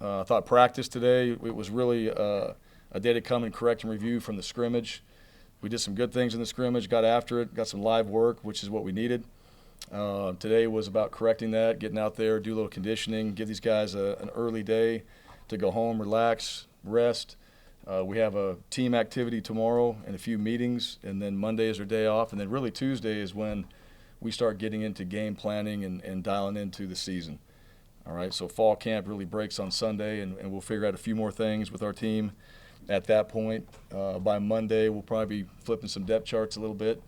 I thought practice today, it was really a day to come and correct and review from the scrimmage. We did some good things in the scrimmage, got after it, got some live work, which is what we needed. Today was about correcting that, getting out there, do a little conditioning, give these guys an early day to go home, relax, rest. We have a team activity tomorrow and a few meetings, and then Monday is our day off, and then really Tuesday is when we start getting into game planning and dialing into the season. All right, so fall camp really breaks on Sunday, and we'll figure out a few more things with our team at that point. By Monday, we'll probably be flipping some depth charts a little bit,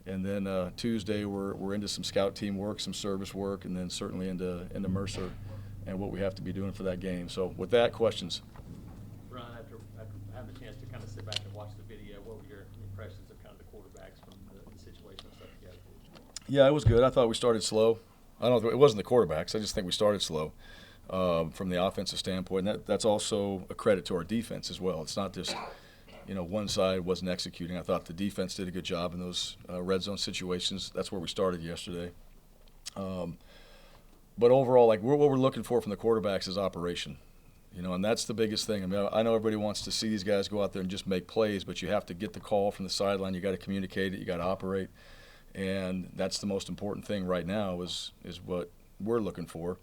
and then Tuesday we're into some scout team work, some service work, and then certainly into Mercer and what we have to be doing for that game. So with that, questions? Bryan, after having a chance to kind of sit back and watch the video, what were your impressions of kind of the quarterbacks from the situation and stuff together? Yeah, it was good. I thought we started slow. I don't know, it wasn't the quarterbacks. I just think we started slow from the offensive standpoint. And that's also a credit to our defense as well. It's not just, one side wasn't executing. I thought the defense did a good job in those red zone situations. That's where we started yesterday. But overall, what we're looking for from the quarterbacks is operation. And that's the biggest thing. I mean, I know everybody wants to see these guys go out there and just make plays, but you have to get the call from the sideline. You got to communicate it. You got to operate. And that's the most important thing right now is what we're looking for.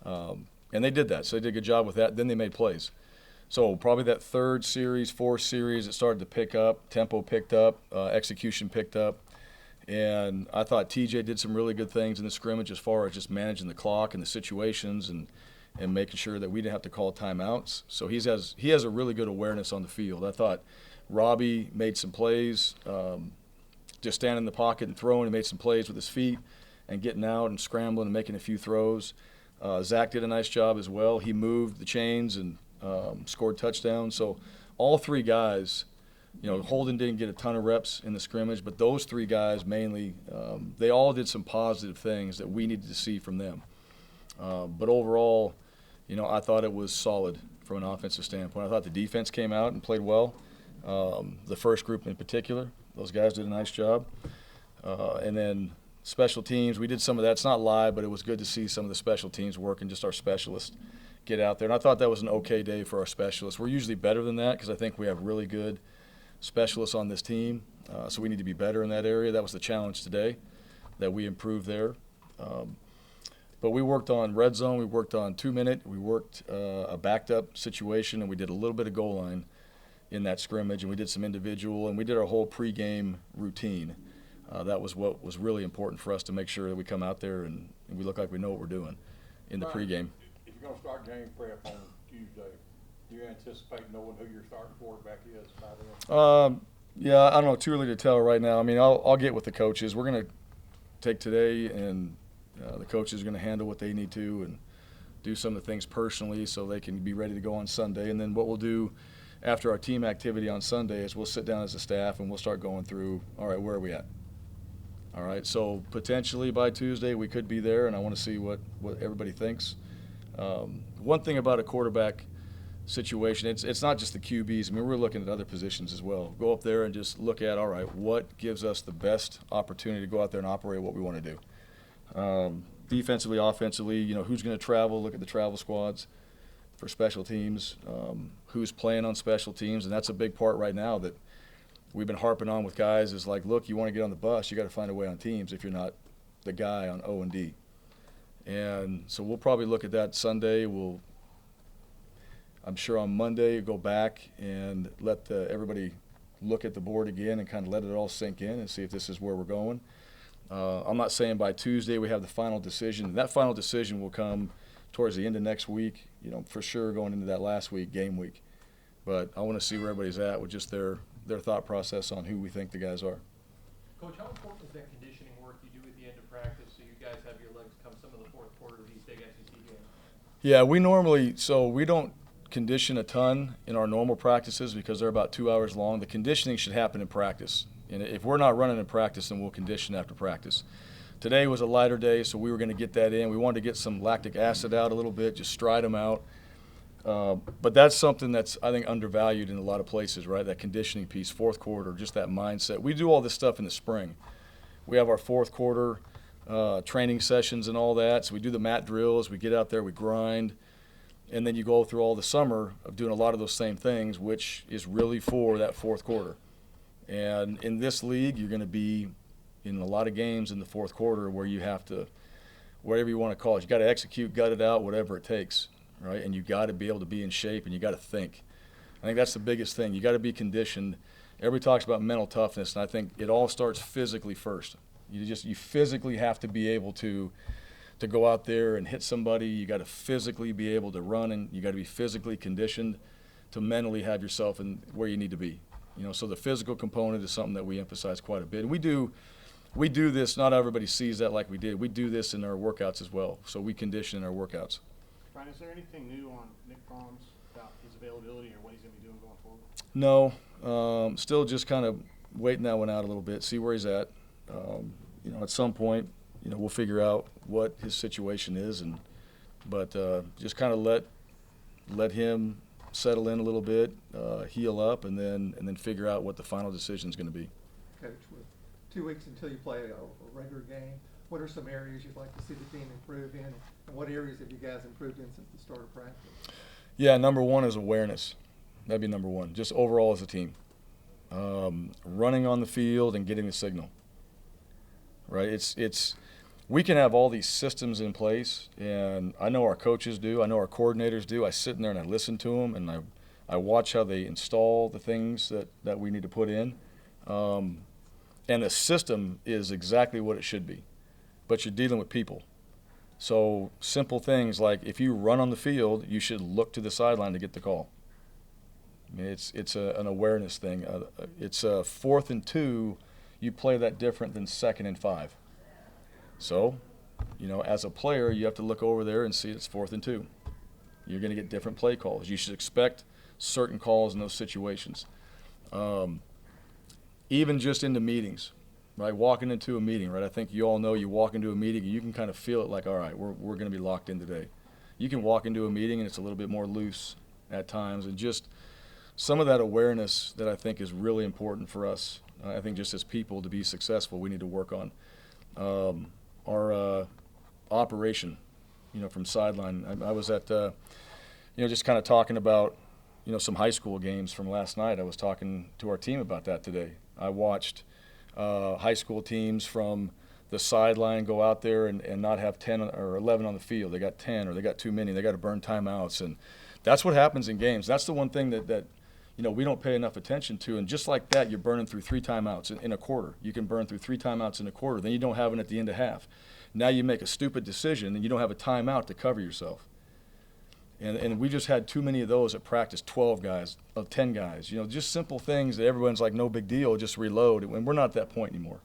And they did that. So they did a good job with that. Then they made plays. So probably that third series, fourth series, it started to pick up. Tempo picked up. Execution picked up. And I thought TJ did some really good things in the scrimmage as far as just managing the clock and the situations and making sure that we didn't have to call timeouts. So he has a really good awareness on the field. I thought Robbie made some plays. Just standing in the pocket and throwing. He made some plays with his feet and getting out and scrambling and making a few throws. Zach did a nice job as well. He moved the chains and scored touchdowns. So all three guys, Holden didn't get a ton of reps in the scrimmage, but those three guys mainly, they all did some positive things that we needed to see from them. But overall, I thought it was solid from an offensive standpoint. I thought the defense came out and played well. The first group in particular. Those guys did a nice job. And then special teams, we did some of that. It's not live, but it was good to see some of the special teams work and just our specialists get out there. And I thought that was an okay day for our specialists. We're usually better than that because I think we have really good specialists on this team. So we need to be better in that area. That was the challenge today, that we improved there. But we worked on red zone. We worked on 2-minute. We worked a backed-up situation, and we did a little bit of goal line in that scrimmage, and we did some individual, and we did our whole pregame routine. That was what was really important for us to make sure that we come out there and we look like we know what we're doing in the pregame. If you're going to start game prep on Tuesday, do you anticipate knowing who your starting quarterback is by then? Yeah, I don't know. Too early to tell right now. I mean, I'll get with the coaches. We're going to take today, and the coaches are going to handle what they need to and do some of the things personally so they can be ready to go on Sunday. And then what we'll do after our team activity on Sunday is we'll sit down as a staff and we'll start going through, all right, where are we at? All right, so potentially by Tuesday we could be there, and I want to see what everybody thinks. One thing about a quarterback situation, it's not just the QBs. I mean, we're looking at other positions as well. Go up there and just look at, all right, what gives us the best opportunity to go out there and operate what we want to do. Defensively, offensively, who's going to travel, look at the travel squads for special teams, who's playing on special teams, and that's a big part right now that we've been harping on with guys is like, look, you want to get on the bus, you got to find a way on teams if you're not the guy on O&D. And so we'll probably look at that Sunday. I'm sure on Monday go back and let everybody look at the board again and kind of let it all sink in and see if this is where we're going. I'm not saying by Tuesday we have the final decision. That final decision will come towards the end of next week, for sure going into that last week, game week. But I want to see where everybody's at with just their thought process on who we think the guys are. Coach, how important is that conditioning work you do at the end of practice so you guys have your legs come some of the fourth quarter of these big SEC games? Yeah, we don't condition a ton in our normal practices because they're about 2 hours long. The conditioning should happen in practice. And if we're not running in practice, then we'll condition after practice. Today was a lighter day, so we were going to get that in. We wanted to get some lactic acid out a little bit, just stride them out. But that's something that's, I think, undervalued in a lot of places, right? That conditioning piece, fourth quarter, just that mindset. We do all this stuff in the spring. We have our fourth quarter training sessions and all that. So we do the mat drills. We get out there, we grind. And then you go through all the summer of doing a lot of those same things, which is really for that fourth quarter. And in this league, you're going to be in a lot of games in the fourth quarter where you have to, whatever you want to call it, you got to execute, gut it out, whatever it takes, right? And you got to be able to be in shape, and you got to think. I think that's the biggest thing. You got to be conditioned. Everybody talks about mental toughness, and I think it all starts physically first. You physically have to be able to go out there and hit somebody. You got to physically be able to run, and you got to be physically conditioned to mentally have yourself in where you need to be. So the physical component is something that we emphasize quite a bit. And we do this. Not everybody sees that like we did. We do this in our workouts as well. So we condition in our workouts. Bryan, is there anything new on Nick Fromm's about his availability or what he's going to be doing going forward? No, still just kind of waiting that one out a little bit, see where he's at. At some point, we'll figure out what his situation is, but just kind of let him settle in a little bit, heal up, and then figure out what the final decision is going to be. Coach, with 2 weeks until you play a regular game, what are some areas you'd like to see the team improve in, and what areas have you guys improved in since the start of practice? Yeah, number one is awareness. That'd be number one, just overall as a team. Running on the field and getting the signal. Right? It's we can have all these systems in place, and I know our coaches do, I know our coordinators do. I sit in there and I listen to them, and I watch how they install the things that we need to put in. And the system is exactly what it should be, but you're dealing with people. So simple things like if you run on the field, you should look to the sideline to get the call. I mean, it's an awareness thing. It's 4th and 2. You play that different than 2nd and 5. So, as a player, you have to look over there and see it's 4th and 2. You're going to get different play calls. You should expect certain calls in those situations. Even just into meetings, right? Walking into a meeting, right? I think you all know you walk into a meeting and you can kind of feel it like, all right, we're going to be locked in today. You can walk into a meeting and it's a little bit more loose at times, and just some of that awareness that I think is really important for us. I think just as people to be successful, we need to work on our operation, from sideline. I was at, just kind of talking about, some high school games from last night. I was talking to our team about that today. I watched high school teams from the sideline go out there and not have 10 or 11 on the field. They got 10 or they got too many. They got to burn timeouts. And that's what happens in games. That's the one thing that we don't pay enough attention to. And just like that, you're burning through 3 timeouts in a quarter. You can burn through 3 timeouts in a quarter. Then you don't have it at the end of half. Now you make a stupid decision and you don't have a timeout to cover yourself. And we just had too many of those at practice, 12 guys, 10 guys. Just simple things that everyone's like, no big deal, just reload. And we're not at that point anymore.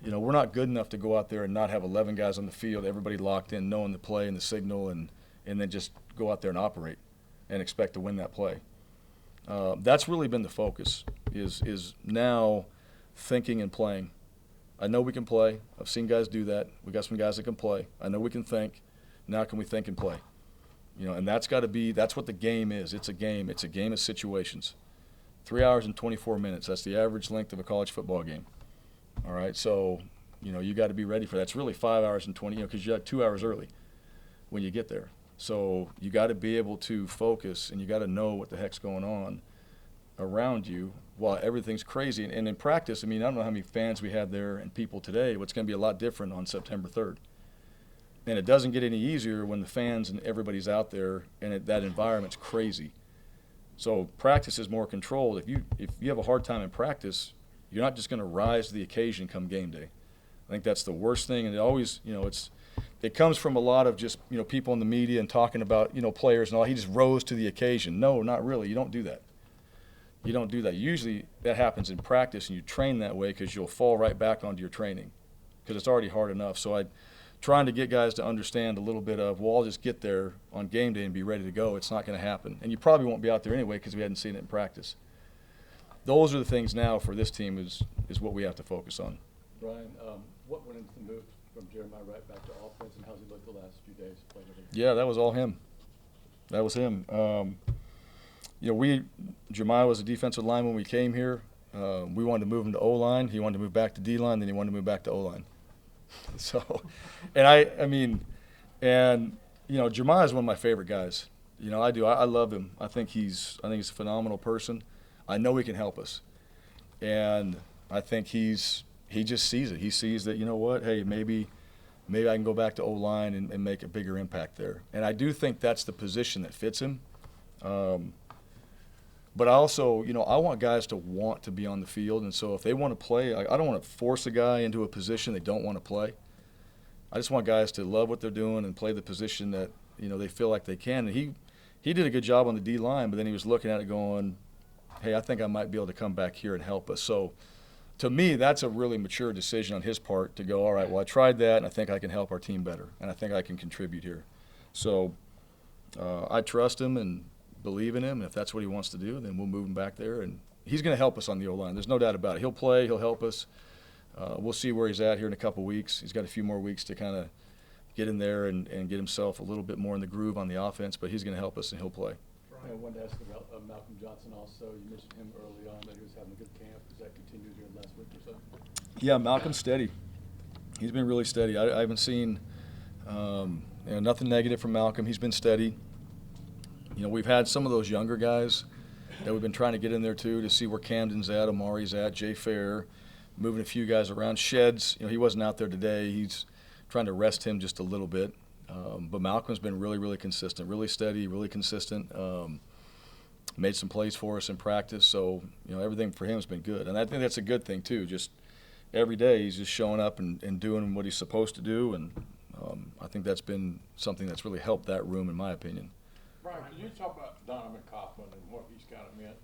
We're not good enough to go out there and not have 11 guys on the field, everybody locked in, knowing the play and the signal, and then just go out there and operate and expect to win that play. That's really been the focus, is now thinking and playing. I know we can play. I've seen guys do that. We got some guys that can play. I know we can think. Now can we think and play? And that's what the game is. It's a game. It's a game of situations. 3 hours and 24 minutes. That's the average length of a college football game. All right, so, you got to be ready for that. It's really 5 hours and 20, because you got 2 hours early when you get there. So you got to be able to focus, and you got to know what the heck's going on around you while everything's crazy. And in practice, I don't know how many fans we had there and people today. What's going to be a lot different on September 3rd. And it doesn't get any easier when the fans and everybody's out there and that environment's crazy. So practice is more controlled. If you have a hard time in practice, you're not just going to rise to the occasion come game day. I think that's the worst thing, and it always, it comes from a lot of just, people in the media and talking about, players and all. He just rose to the occasion. No, not really. You don't do that. You don't do that. Usually that happens in practice, and you train that way because you'll fall right back onto your training because it's already hard enough. So trying to get guys to understand a little bit of, well, I'll just get there on game day and be ready to go. It's not going to happen. And you probably won't be out there anyway because we hadn't seen it in practice. Those are the things now for this team is what we have to focus on. Bryan, what went into the move from Jeremiah right back to offense, and how's he looked the last few days playing with him? Yeah, that was all him. That was him. Jeremiah was a defensive lineman when we came here. We wanted to move him to O-line. He wanted to move back to D-line. Then he wanted to move back to O-line. So, and Jeremiah is one of my favorite guys. You know, I do. I love him. I think he's a phenomenal person. I know he can help us, and I think he just sees it. He sees that, you know what? Hey, maybe I can go back to O-line and make a bigger impact there. And I do think that's the position that fits him. But I also, you know, I want guys to want to be on the field, and so if they want to play, I don't want to force a guy into a position they don't want to play. I just want guys to love what they're doing and play the position that, you know, they feel like they can. And he did a good job on the D-line, but then he was looking at it going, hey, I think I might be able to come back here and help us. So to me, that's a really mature decision on his part to go, all right, well, I tried that, and I think I can help our team better, and I think I can contribute here. So I trust him and believe in him, and if that's what he wants to do, then we'll move him back there. And he's going to help us on the O-line. There's no doubt about it. He'll play. He'll help us. We'll see where he's at here in a couple weeks. He's got a few more weeks to kind of get in there and get himself a little bit more in the groove on the offense, but he's going to help us, and he'll play. I wanted to ask about Malcolm Johnson also. You mentioned him early on that he was having a good camp. Does that continue during last week or so? Yeah, Malcolm's steady. He's been really steady. I haven't seen nothing negative from Malcolm. He's been steady. You know, we've had some of those younger guys that we've been trying to get in there too to see where Camden's at, Amari's at, Jay Fair, moving a few guys around. Sheds, you know, he wasn't out there today. He's trying to rest him just a little bit. But Malcolm's been really, really consistent, really steady, really consistent. Made some plays for us in practice, so you know everything for him has been good, and I think that's a good thing too. Just every day he's just showing up and doing what he's supposed to do, and I think that's been something that's really helped that room, in my opinion. Bryan, could you talk about Donovan Kaufman and what he's kind of meant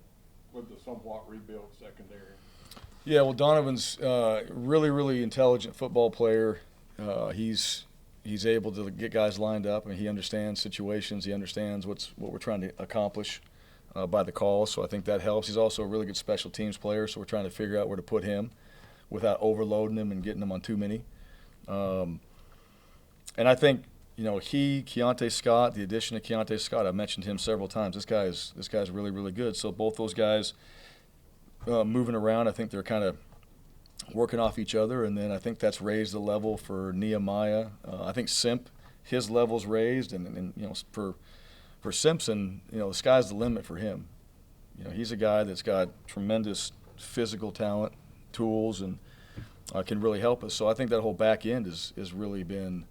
with the somewhat rebuilt secondary? Yeah, well, Donovan's really, really intelligent football player. He's able to get guys lined up. I mean, he understands situations. He understands what we're trying to accomplish by the call. So I think that helps. He's also a really good special teams player. So we're trying to figure out where to put him without overloading him and getting him on too many. And I think, you know, Keontae Scott, the addition of Keontae Scott, I've mentioned him several times. This guy's really, really good. So both those guys moving around, I think they're kind of working off each other, and then I think that's raised the level for Nehemiah. I think Simp, his level's raised, and you know, for Simpson, you know, the sky's the limit for him. You know, he's a guy that's got tremendous physical talent, tools, and can really help us. So I think that whole back end is really been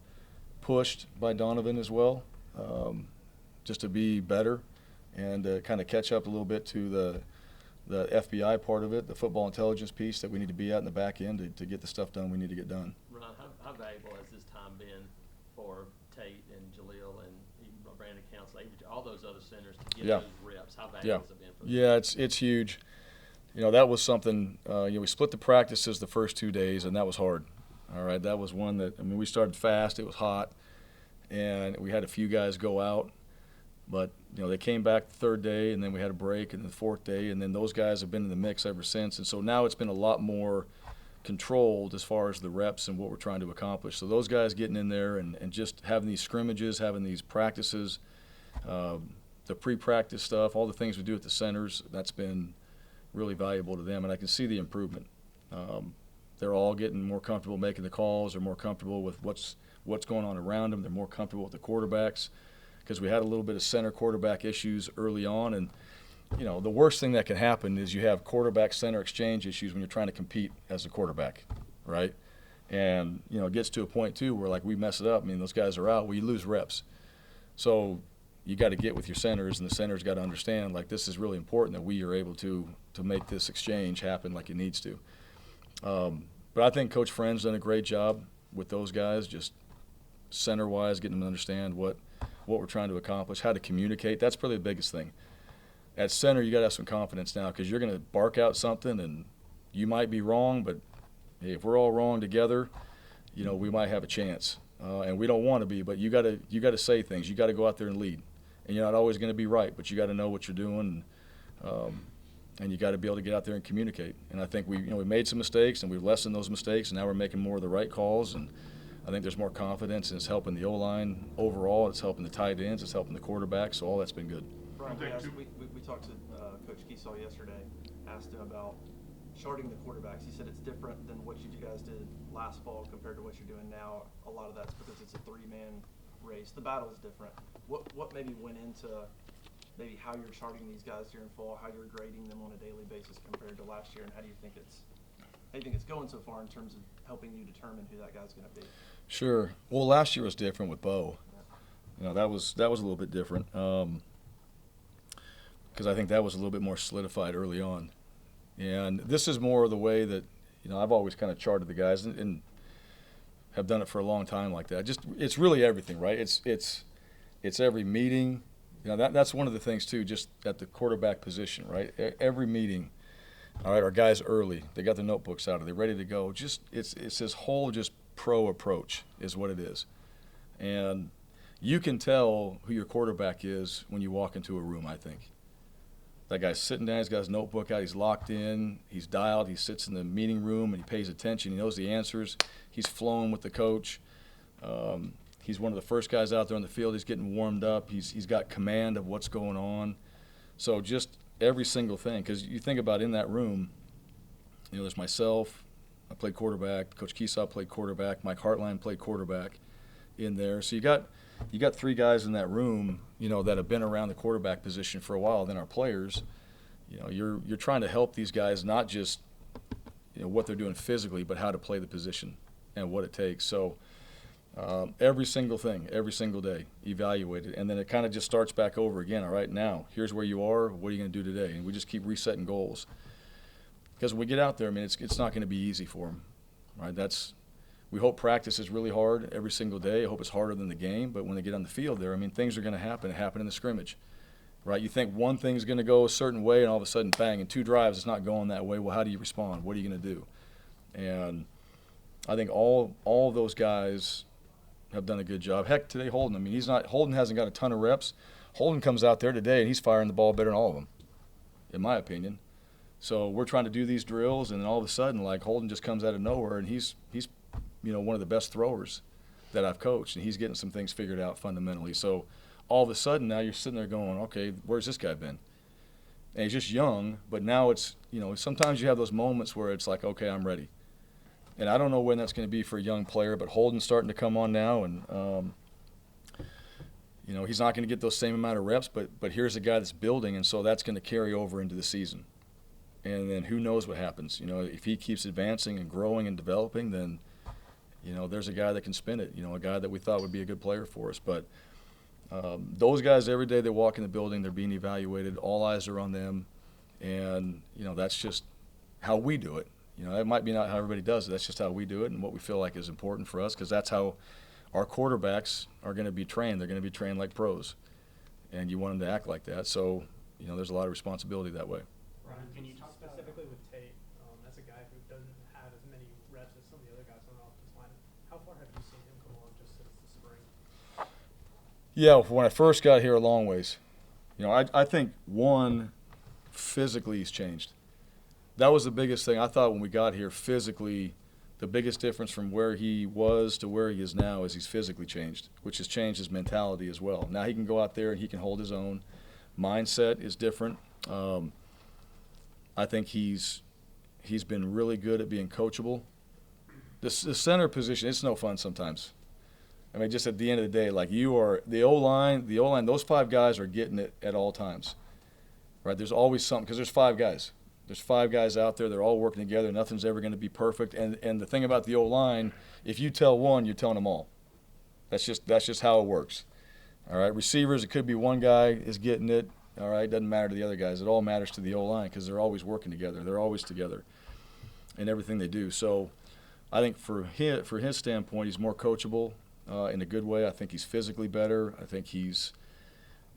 pushed by Donovan as well, just to be better and kind of catch up a little bit to the FBI part of it, the football intelligence piece that we need to be at in the back end to get the stuff done we need to get done. Ron, how valuable has this time been for Tate and Jaleel and even Brandon Council, all those other centers to get those reps? How valuable has it been for them? Yeah, it's huge. You know, that was something, we split the practices the first 2 days, and that was hard. All right, that was one that, we started fast, it was hot, and we had a few guys go out. But, they came back the third day, and then we had a break, and the fourth day, and then those guys have been in the mix ever since. And so now it's been a lot more controlled as far as the reps and what we're trying to accomplish. So those guys getting in there and just having these scrimmages, having these practices, the pre-practice stuff, all the things we do at the centers, that's been really valuable to them. And I can see the improvement. They're all getting more comfortable making the calls. They're more comfortable with what's going on around them. They're more comfortable with the quarterbacks, because we had a little bit of center quarterback issues early on. And, the worst thing that can happen is you have quarterback-center exchange issues when you're trying to compete as a quarterback, right? And, it gets to a point, too, where, we mess it up. Those guys are out. Well, you lose reps. So you got to get with your centers, and the centers got to understand, this is really important that we are able to make this exchange happen like it needs to. But I think Coach Friend's done a great job with those guys, just center-wise, getting them to understand what we're trying to accomplish, how to communicate. That's probably the biggest thing. At center, you got to have some confidence now, because you're going to bark out something, and you might be wrong, but hey, if we're all wrong together, we might have a chance. And we don't want to be, but you got to say things. You got to go out there and lead. And you're not always going to be right, but you got to know what you're doing, and you got to be able to get out there and communicate. And I think we made some mistakes, and we've lessened those mistakes, and now we're making more of the right calls. And I think there's more confidence, and it's helping the O-line overall. It's helping the tight ends. It's helping the quarterback. So all that's been good. Bryan, we talked to Coach Keesaw yesterday, asked him about charting the quarterbacks. He said it's different than what you guys did last fall compared to what you're doing now. A lot of that's because it's a three-man race. The battle is different. What maybe went into maybe how you're charting these guys during fall, how you're grading them on a daily basis compared to last year, and how do you think it's going so far in terms of helping you determine who that guy's going to be? Sure. Well, last year was different with Bo. You know, that was a little bit different because I think that was a little bit more solidified early on. And this is more of the way that, you know, I've always kind of charted the guys and have done it for a long time like that. Just it's really everything, right? It's every meeting. You know, that's one of the things too, just at the quarterback position, right? Every meeting. All right, our guys early. They got their notebooks out. Are they ready to go? Just it's this whole just pro approach is what it is. And you can tell who your quarterback is when you walk into a room, I think. That guy's sitting down, he's got his notebook out, he's locked in, he's dialed, he sits in the meeting room and he pays attention, he knows the answers, he's flowing with the coach. He's one of the first guys out there on the field, he's getting warmed up, he's got command of what's going on. So just every single thing, because you think about in that room, you know, there's myself, I played quarterback, Coach Keesaw played quarterback, Mike Hartline played quarterback in there. So you got 3 guys in that room, you know, that have been around the quarterback position for a while. Then our players, you know, you're trying to help these guys not just, you know, what they're doing physically, but how to play the position and what it takes. So every single thing, every single day, evaluate it, and then it kind of just starts back over again. All right, now here's where you are. What are you going to do today? And we just keep resetting goals. Because when we get out there, I mean, it's not going to be easy for them, right? We hope practice is really hard every single day. I hope it's harder than the game. But when they get on the field there, I mean, things are going to happen. It happened in the scrimmage, right? You think one thing's going to go a certain way, and all of a sudden, bang, in 2 drives, it's not going that way. Well, how do you respond? What are you going to do? And I think all of those guys have done a good job. Heck, today Holden, I mean, Holden hasn't got a ton of reps. Holden comes out there today, and he's firing the ball better than all of them, in my opinion. So we're trying to do these drills, and then all of a sudden, like, Holden just comes out of nowhere, and he's you know, one of the best throwers that I've coached, and he's getting some things figured out fundamentally. So all of a sudden now you're sitting there going, okay, where's this guy been? And he's just young, but now it's, you know, sometimes you have those moments where it's like, okay, I'm ready. And I don't know when that's going to be for a young player, but Holden's starting to come on now, and you know, he's not going to get those same amount of reps, but here's a guy that's building, and so that's going to carry over into the season. And then who knows what happens? You know, if he keeps advancing and growing and developing, then, you know, there's a guy that can spin it, you know, a guy that we thought would be a good player for us. But those guys, every day they walk in the building, they're being evaluated. All eyes are on them. And, you know, that's just how we do it. You know, that might be not how everybody does it. That's just how we do it and what we feel like is important for us, because that's how our quarterbacks are going to be trained. They're going to be trained like pros. And you want them to act like that. So, you know, there's a lot of responsibility that way. Ryan, can you talk specifically with Tate, as a guy who doesn't have as many reps as some of the other guys on the offensive line? How far have you seen him come along just since the spring? Yeah, when I first got here, a long ways. You know, I think, one, physically he's changed. That was the biggest thing. I thought when we got here, physically, the biggest difference from where he was to where he is now is he's physically changed, which has changed his mentality as well. Now he can go out there and he can hold his own. Mindset is different. I think he's been really good at being coachable. The center position, it's no fun sometimes. I mean, just at the end of the day, like, you are the O-line, those 5 guys are getting it at all times, right? There's always something, because there's 5 guys. There's 5 guys out there. They're all working together. Nothing's ever going to be perfect. And the thing about the O-line, if you tell one, you're telling them all. That's just how it works. All right, receivers, it could be one guy is getting it. All right, it doesn't matter to the other guys. It all matters to the O-line because they're always working together. They're always together in everything they do. So I think for his standpoint, he's more coachable in a good way. I think he's physically better. I think he's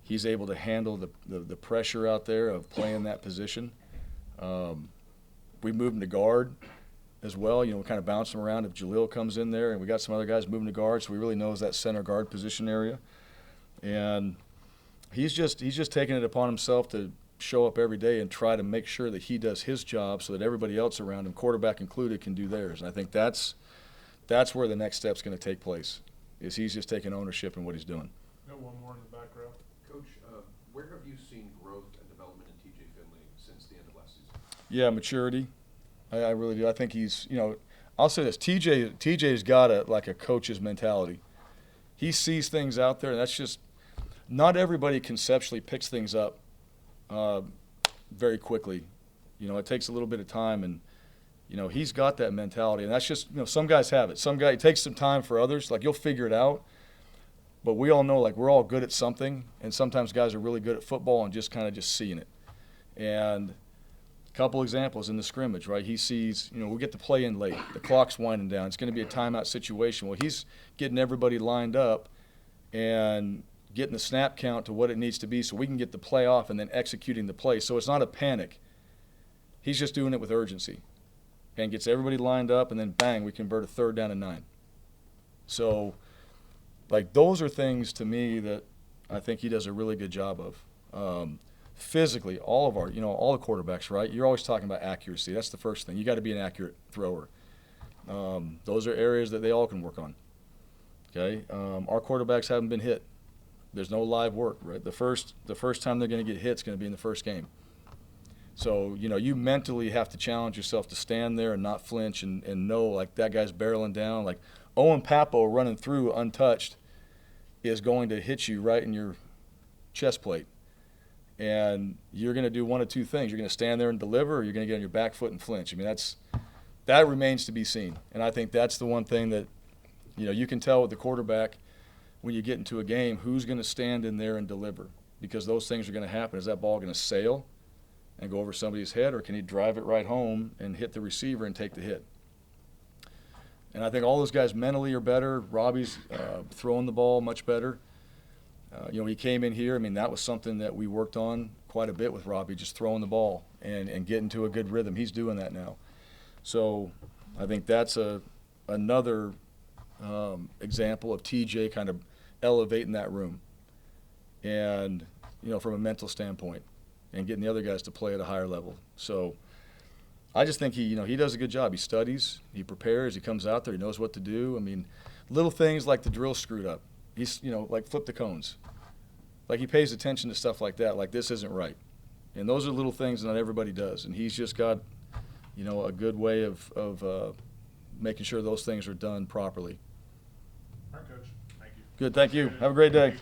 able to handle the pressure out there of playing that position. We moved him to guard as well. You know, we kind of bounce him around if Jaleel comes in there, and we got some other guys moving to guard, so he really knows that center guard position area. And he's just taking it upon himself to show up every day and try to make sure that he does his job so that everybody else around him, quarterback included, can do theirs. And I think that's where the next step's going to take place, is he's just taking ownership in what he's doing. Got one more in the back row. Coach, where have you seen growth and development in TJ Finley since the end of last season? Yeah, maturity. I really do. I think he's, you know, I'll say this. TJ's got a coach's mentality. he sees things out there, and that's just not everybody conceptually picks things up very quickly. You know, it takes a little bit of time, and you know, he's got that mentality, and that's just, you know, some guys have it. Some guy, it takes some time for others. Like, you'll figure it out. But we all know, like, we're all good at something, and sometimes guys are really good at football and just kind of just seeing it. And a couple examples in the scrimmage, right? He sees, you know, we get the play in late. The clock's winding down. It's going to be a timeout situation. Well, he's getting everybody lined up and getting the snap count to what it needs to be so we can get the play off and then executing the play. So it's not a panic. He's just doing it with urgency and gets everybody lined up, and then bang, we convert a 3rd down and 9. So, like, those are things to me that I think he does a really good job of. Physically, all of our, you know, all the quarterbacks, right? You're always talking about accuracy. That's the first thing. You got to be an accurate thrower. Those are areas that they all can work on. Okay, our quarterbacks haven't been hit. There's no live work, right? The first time they're going to get hit is going to be in the first game. So, you know, you mentally have to challenge yourself to stand there and not flinch and know, like, that guy's barreling down. Like, Owen Papo running through untouched is going to hit you right in your chest plate. And you're going to do one of two things. You're going to stand there and deliver, or you're going to get on your back foot and flinch. I mean, that remains to be seen. And I think that's the one thing that, you know, you can tell with the quarterback when you get into a game who's going to stand in there and deliver, because those things are going to happen. Is that ball going to sail and go over somebody's head, or can he drive it right home and hit the receiver and take the hit? And I think all those guys mentally are better. Robbie's throwing the ball much better. You know, he came in here. I mean, that was something that we worked on quite a bit with Robbie, just throwing the ball and getting to a good rhythm. He's doing that now. So I think that's another example of TJ kind of elevating that room, and, you know, from a mental standpoint, and getting the other guys to play at a higher level. So I just think he does a good job. He studies, he prepares, he comes out there, he knows what to do. I mean, little things like the drill screwed up. He's, you know, like flip the cones. Like, he pays attention to stuff like that, like this isn't right. And those are little things that not everybody does. And he's just got, you know, a good way of making sure those things are done properly. All right, Coach. Thank you. Good, thank you. Have a great day.